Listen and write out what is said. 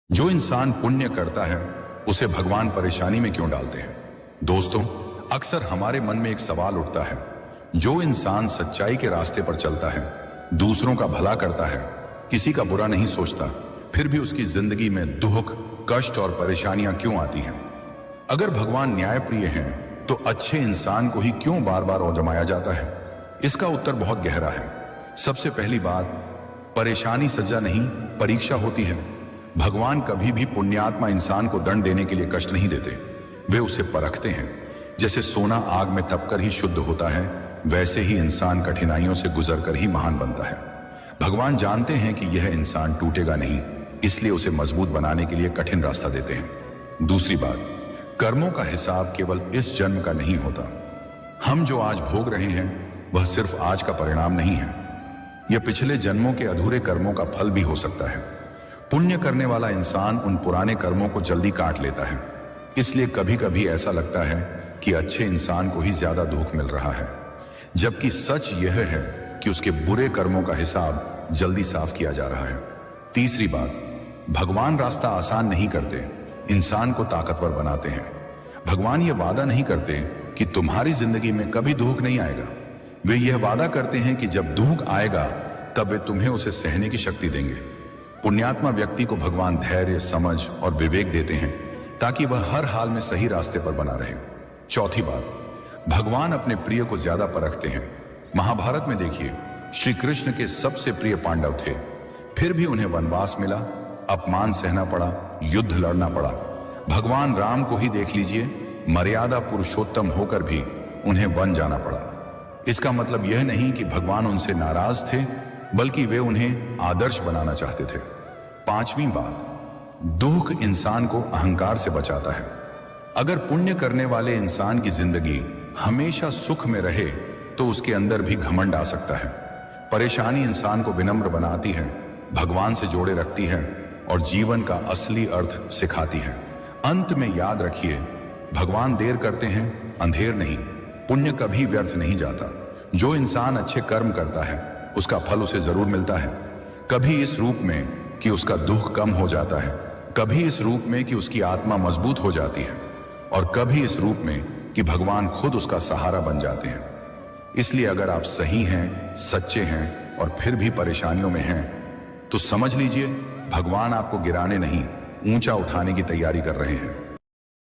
जो इंसान पुण्य करता है उसे भगवान परेशानी में क्यों डालते हैं? दोस्तों, अक्सर हमारे मन में एक सवाल उठता है। जो इंसान सच्चाई के रास्ते पर चलता है, दूसरों का भला करता है, किसी का बुरा नहीं सोचता, फिर भी उसकी जिंदगी में दुख, कष्ट और परेशानियां क्यों आती हैं? अगर भगवान न्यायप्रिय हैं, तो अच्छे इंसान को ही क्यों बार बार आजमाया जाता है? इसका उत्तर बहुत गहरा है। सबसे पहली बात, परेशानी सजा नहीं, परीक्षा होती है। भगवान कभी भी पुण्यात्मा इंसान को दंड देने के लिए कष्ट नहीं देते, वे उसे परखते हैं। जैसे सोना आग में तपकर ही शुद्ध होता है, वैसे ही इंसान कठिनाइयों से गुजरकर ही महान बनता है। भगवान जानते हैं कि यह इंसान टूटेगा नहीं, इसलिए उसे मजबूत बनाने के लिए कठिन रास्ता देते हैं। दूसरी बात, कर्मों का हिसाब केवल इस जन्म का नहीं होता। हम जो आज भोग रहे हैं वह सिर्फ आज का परिणाम नहीं है, यह पिछले जन्मों के अधूरे कर्मों का फल भी हो सकता है। पुण्य करने वाला इंसान उन पुराने कर्मों को जल्दी काट लेता है, इसलिए कभी कभी ऐसा लगता है कि अच्छे इंसान को ही ज्यादा दुख मिल रहा है, जबकि सच यह है कि उसके बुरे कर्मों का हिसाब जल्दी साफ किया जा रहा है। तीसरी बात, भगवान रास्ता आसान नहीं करते, इंसान को ताकतवर बनाते हैं। भगवान ये वादा नहीं करते कि तुम्हारी जिंदगी में कभी दुख नहीं आएगा। वे यह वादा करते हैं कि जब दुख आएगा तब वे तुम्हें उसे सहने की शक्ति देंगे। पुण्यात्मा व्यक्ति को भगवान धैर्य, समझ और विवेक देते हैं ताकि वह हर हाल में सही रास्ते पर बना रहे। चौथी बात, भगवान अपने प्रिय को ज्यादा परखते हैं। महाभारत में देखिए, श्री कृष्ण के सबसे प्रिय पांडव थे, फिर भी उन्हें वनवास मिला, अपमान सहना पड़ा, युद्ध लड़ना पड़ा। भगवान राम को ही देख लीजिए, मर्यादा पुरुषोत्तम होकर भी उन्हें वन जाना पड़ा। इसका मतलब यह नहीं कि भगवान उनसे नाराज थे, बल्कि वे उन्हें आदर्श बनाना चाहते थे। पांचवी बात, दुख इंसान को अहंकार से बचाता है। अगर पुण्य करने वाले इंसान की जिंदगी हमेशा सुख में रहे तो उसके अंदर भी घमंड आ सकता है। परेशानी इंसान को विनम्र बनाती है, भगवान से जोड़े रखती है और जीवन का असली अर्थ सिखाती है। अंत में याद रखिए, भगवान देर करते हैं, अंधेर नहीं। पुण्य कभी व्यर्थ नहीं जाता। जो इंसान अच्छे कर्म करता है उसका फल उसे जरूर मिलता है, कभी इस रूप में कि उसका दुख कम हो जाता है, कभी इस रूप में कि उसकी आत्मा मजबूत हो जाती है, और कभी इस रूप में कि भगवान खुद उसका सहारा बन जाते हैं। इसलिए अगर आप सही हैं, सच्चे हैं और फिर भी परेशानियों में हैं, तो समझ लीजिए भगवान आपको गिराने नहीं, ऊंचा उठाने की तैयारी कर रहे हैं।